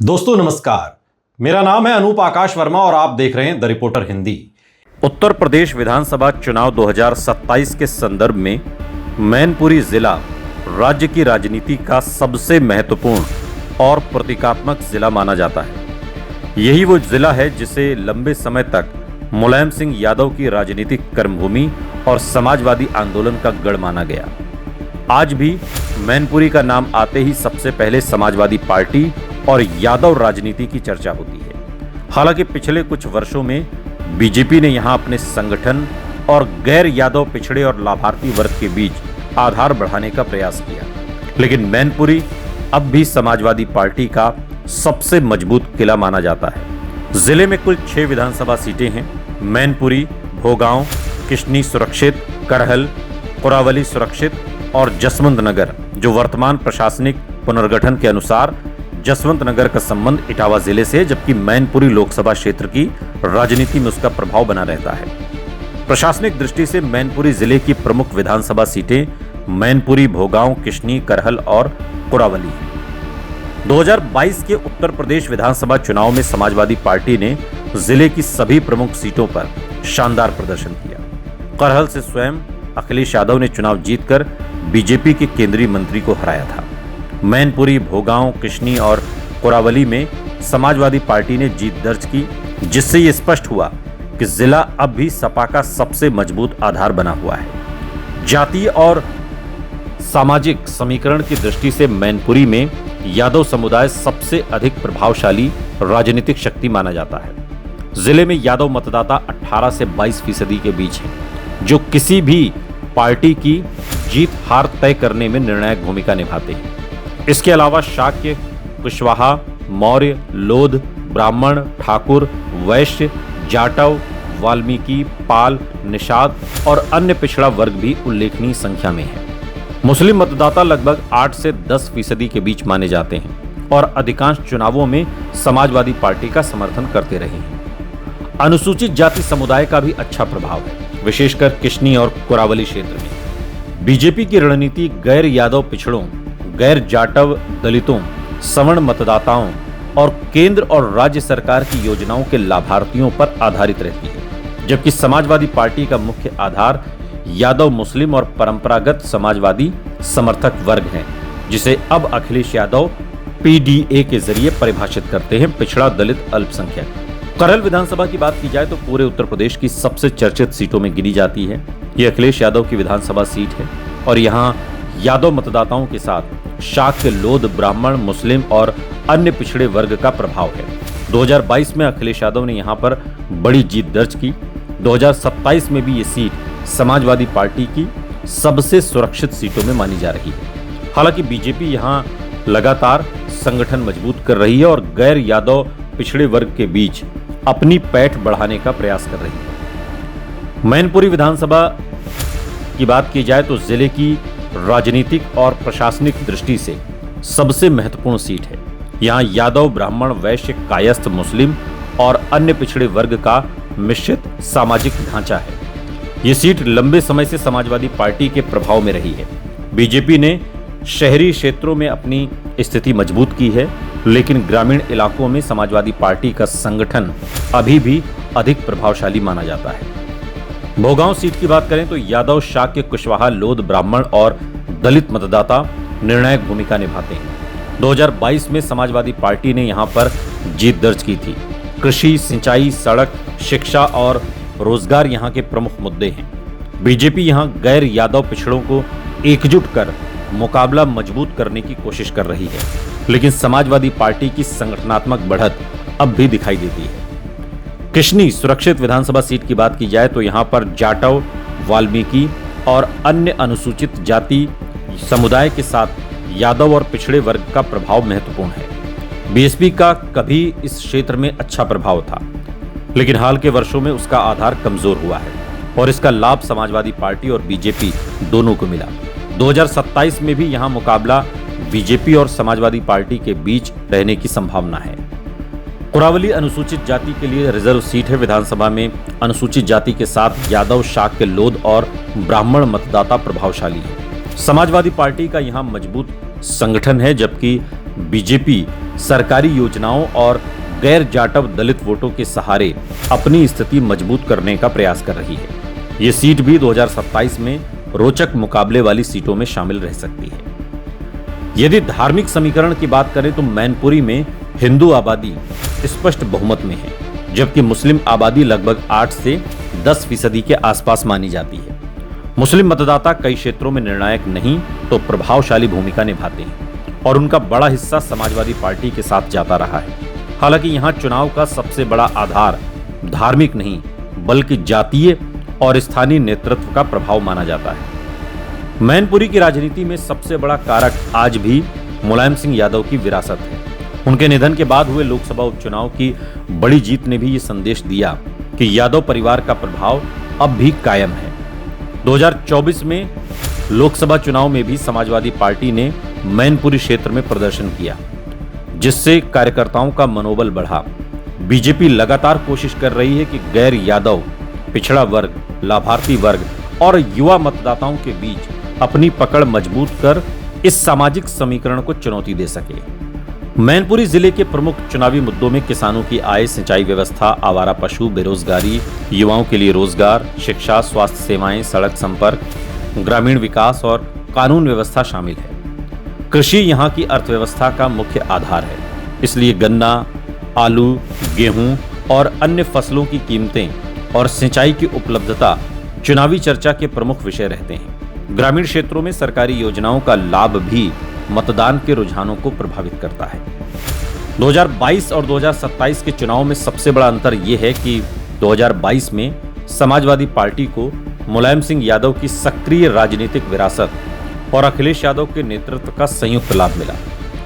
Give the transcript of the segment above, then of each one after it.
दोस्तों नमस्कार, मेरा नाम है अनूप आकाश वर्मा और आप देख रहे हैं द रिपोर्टर हिंदी। उत्तर प्रदेश विधानसभा चुनाव 2027 के संदर्भ में मैनपुरी जिला राज्य की राजनीति का सबसे महत्वपूर्ण और प्रतीकात्मक जिला माना जाता है। यही वो जिला है जिसे लंबे समय तक मुलायम सिंह यादव की राजनीतिक कर्मभूमि और समाजवादी आंदोलन का गढ़ माना गया। आज भी मैनपुरी का नाम आते ही सबसे पहले समाजवादी पार्टी और यादव राजनीति की चर्चा होती है। हालांकि पिछले कुछ वर्षों में बीजेपी ने यहां अपने संगठन और गैर यादव पिछड़े और लाभार्थी वर्ग के बीच आधार बढ़ाने का प्रयास किया, लेकिन मैनपुरी अब भी समाजवादी पार्टी का सबसे मजबूत किला माना जाता है। जिले में कुल 6 विधानसभा सीटें हैं। मैनपुरी, भोगांव, किशनी सुरक्षित, करहल, कोरावली सुरक्षित और जसवंत नगर, जो वर्तमान प्रशासनिक पुनर्गठन के अनुसार जसवंत नगर का संबंध इटावा जिले से, जबकि मैनपुरी लोकसभा क्षेत्र की राजनीति में उसका प्रभाव बना रहता है। प्रशासनिक दृष्टि से मैनपुरी जिले की प्रमुख विधानसभा सीटें मैनपुरी, भोगांव, किशनी, करहल और कोरावली हैं। 2022 के उत्तर प्रदेश विधानसभा चुनाव में समाजवादी पार्टी ने जिले की सभी प्रमुख सीटों पर शानदार प्रदर्शन किया। करहल से स्वयं अखिलेश यादव ने चुनाव जीतकर बीजेपी के केंद्रीय मंत्री को हराया था। मैनपुरी, भोगांव, किशनी और कोरावली में समाजवादी पार्टी ने जीत दर्ज की, जिससे ये स्पष्ट हुआ कि जिला अब भी सपा का सबसे मजबूत आधार बना हुआ है। जातीय और सामाजिक समीकरण की दृष्टि से मैनपुरी में यादव समुदाय सबसे अधिक प्रभावशाली राजनीतिक शक्ति माना जाता है। जिले में यादव मतदाता 18 से 22% के बीच हैं, जो किसी भी पार्टी की जीत हार तय करने में निर्णायक भूमिका निभाते हैं। इसके अलावा शाक्य, कुशवाहा, मौर्य, लोध, ब्राह्मण, ठाकुर, वैश्य, जाटव, वाल्मीकि, पाल, निषाद और अन्य पिछड़ा वर्ग भी उल्लेखनीय संख्या में है। मुस्लिम मतदाता लगभग 8 से 10% के बीच माने जाते हैं और अधिकांश चुनावों में समाजवादी पार्टी का समर्थन करते रहे हैं। अनुसूचित जाति समुदाय का भी अच्छा प्रभाव है, विशेषकर किशनी और कोरावली क्षेत्र में। बीजेपी की रणनीति गैर यादव पिछड़ों, गैर जाटव दलितों, सवर्ण मतदाताओं और केंद्र और राज्य सरकार की योजनाओं के लाभार्थियों पर आधारित रहती है, जबकि समाजवादी पार्टी का मुख्य आधार यादव, मुस्लिम और परंपरागत समाजवादी समर्थक वर्ग है, जिसे अब अखिलेश यादव पीडीए के जरिए परिभाषित करते हैं, पिछड़ा दलित अल्पसंख्यक। करहल विधानसभा की बात की जाए तो पूरे उत्तर प्रदेश की सबसे चर्चित सीटों में गिनी जाती है। ये अखिलेश यादव की विधानसभा सीट है और यहाँ यादव मतदाताओं के साथ शाक्य, लोध, ब्राह्मण, मुस्लिम और अन्य पिछड़े वर्ग का प्रभाव है। 2022 में अखिलेश यादव ने यहां पर बड़ी जीत दर्ज की। 2027 में भी ये सीट समाजवादी पार्टी की सबसे सुरक्षित सीटों में मानी जा रही है। हालांकि बीजेपी यहां लगातार संगठन मजबूत कर रही है और गैर यादव पिछड़े वर्ग के बीच अपनी पैठ बढ़ाने का प्रयास कर रही है। मैनपुरी विधानसभा की बात की जाए तो जिले की राजनीतिक और प्रशासनिक दृष्टि से सबसे महत्वपूर्ण सीट है। यहाँ यादव, ब्राह्मण, वैश्य, कायस्थ, मुस्लिम और अन्य पिछड़े वर्ग का मिश्रित सामाजिक ढांचा है। ये सीट लंबे समय से समाजवादी पार्टी के प्रभाव में रही है। बीजेपी ने शहरी क्षेत्रों में अपनी स्थिति मजबूत की है, लेकिन ग्रामीण इलाकों में समाजवादी पार्टी का संगठन अभी भी अधिक प्रभावशाली माना जाता है। भोगांव सीट की बात करें तो यादव, शाक्य, कुशवाहा, लोध, ब्राह्मण और दलित मतदाता निर्णायक भूमिका निभाते हैं। 2022 में समाजवादी पार्टी ने यहां पर जीत दर्ज की थी। कृषि, सिंचाई, सड़क, शिक्षा और रोजगार यहां के प्रमुख मुद्दे हैं। बीजेपी यहां गैर यादव पिछड़ों को एकजुट कर मुकाबला मजबूत करने की कोशिश कर रही है, लेकिन समाजवादी पार्टी की संगठनात्मक बढ़त अब भी दिखाई देती है। किशनी सुरक्षित विधानसभा सीट की बात की जाए तो यहां पर जाटव, वाल्मीकि और अन्य अनुसूचित जाति समुदाय के साथ यादव और पिछड़े वर्ग का प्रभाव महत्वपूर्ण है। बीएसपी का कभी इस क्षेत्र में अच्छा प्रभाव था, लेकिन हाल के वर्षों में उसका आधार कमजोर हुआ है और इसका लाभ समाजवादी पार्टी और बीजेपी दोनों को मिला। 2027 में भी यहां मुकाबला बीजेपी और समाजवादी पार्टी के बीच रहने की संभावना है। कोरावली अनुसूचित जाति के लिए रिजर्व सीट है। विधानसभा में अनुसूचित जाति के साथ यादव, शाक्य, लोध और ब्राह्मण मतदाता प्रभावशाली है। समाजवादी पार्टी का यहां मजबूत संगठन है, जबकि बीजेपी सरकारी योजनाओं और गैर जाटव दलित वोटों के सहारे अपनी स्थिति मजबूत करने का प्रयास कर रही है। ये सीट भी 2027 में रोचक मुकाबले वाली सीटों में शामिल रह सकती है। यदि धार्मिक समीकरण की बात करें तो मैनपुरी में हिंदू आबादी स्पष्ट बहुमत में है, जबकि मुस्लिम आबादी लगभग 8 से 10% के आसपास मानी जाती है। मुस्लिम मतदाता कई क्षेत्रों में निर्णायक नहीं तो प्रभावशाली भूमिका निभाते हैं और उनका बड़ा हिस्सा समाजवादी पार्टी के साथ जाता रहा है। हालांकि यहां चुनाव का सबसे बड़ा आधार धार्मिक नहीं बल्कि जातीय और स्थानीय नेतृत्व का प्रभाव माना जाता है। मैनपुरी की राजनीति में सबसे बड़ा कारक आज भी मुलायम सिंह यादव की विरासत है। उनके निधन के बाद हुए लोकसभा उपचुनाव की बड़ी जीत ने भी ये संदेश दिया कि यादव परिवार का प्रभाव अब भी कायम है। 2024 में लोकसभा चुनाव में भी समाजवादी पार्टी ने मैनपुरी क्षेत्र में प्रदर्शन किया, जिससे कार्यकर्ताओं का मनोबल बढ़ा। बीजेपी लगातार कोशिश कर रही है कि गैर यादव, पिछड़ा वर्ग, लाभार्थी वर्ग और युवा मतदाताओं के बीच अपनी पकड़ मजबूत कर इस सामाजिक समीकरण को चुनौती दे सके। मैनपुरी जिले के प्रमुख चुनावी मुद्दों में किसानों की आय, सिंचाई व्यवस्था, आवारा पशु, बेरोजगारी, युवाओं के लिए रोजगार, शिक्षा, स्वास्थ्य सेवाएं, सड़क संपर्क, ग्रामीण विकास और कानून व्यवस्था शामिल है। कृषि यहाँ की अर्थव्यवस्था का मुख्य आधार है, इसलिए गन्ना, आलू, गेहूं और अन्य फसलों की कीमतें और सिंचाई की उपलब्धता चुनावी चर्चा के प्रमुख विषय रहते हैं। ग्रामीण क्षेत्रों में सरकारी योजनाओं का लाभ भी मतदान के रुझानों को प्रभावित करता है। 2022 और 2027 के चुनाव में सबसे बड़ा अंतर यह है कि 2022 में समाजवादी पार्टी को मुलायम सिंह यादव की सक्रिय राजनीतिक विरासत और अखिलेश यादव के नेतृत्व का संयुक्त लाभ मिला,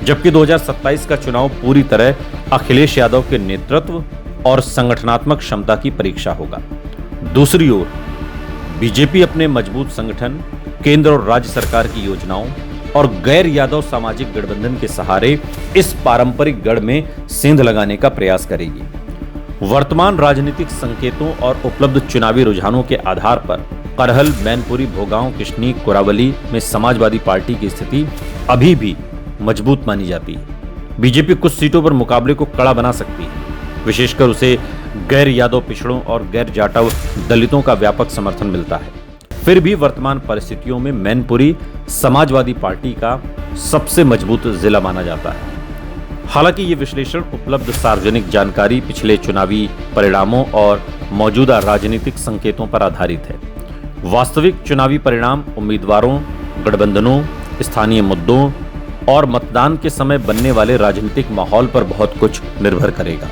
जबकि 2027 का चुनाव पूरी तरह अखिलेश यादव के नेतृत्व और संगठनात्मक क्षमता की परीक्षा होगा। दूसरी ओर बीजेपी अपने मजबूत संगठन, केंद्र और राज्य सरकार की योजनाओं और गैर यादव सामाजिक गठबंधन के सहारे इस पारंपरिक गढ़ में सेंध लगाने का प्रयास करेगी। वर्तमान राजनीतिक संकेतों और उपलब्ध चुनावी रुझानों के आधार पर करहल, मैनपुरी, भोगांव, किशनी, कोरावली में समाजवादी पार्टी की स्थिति अभी भी मजबूत मानी जाती है। बीजेपी कुछ सीटों पर मुकाबले को कड़ा बना सकती है, विशेषकर उसे गैर यादव, पिछड़ों और गैर जाटव दलितों का व्यापक समर्थन मिलता है। फिर भी वर्तमान परिस्थितियों में मैनपुरी समाजवादी पार्टी का सबसे मजबूत जिला माना जाता है। हालांकि ये विश्लेषण उपलब्ध सार्वजनिक जानकारी, पिछले चुनावी परिणामों और मौजूदा राजनीतिक संकेतों पर आधारित है। वास्तविक चुनावी परिणाम उम्मीदवारों, गठबंधनों, स्थानीय मुद्दों और मतदान के समय बनने वाले राजनीतिक माहौल पर बहुत कुछ निर्भर करेगा।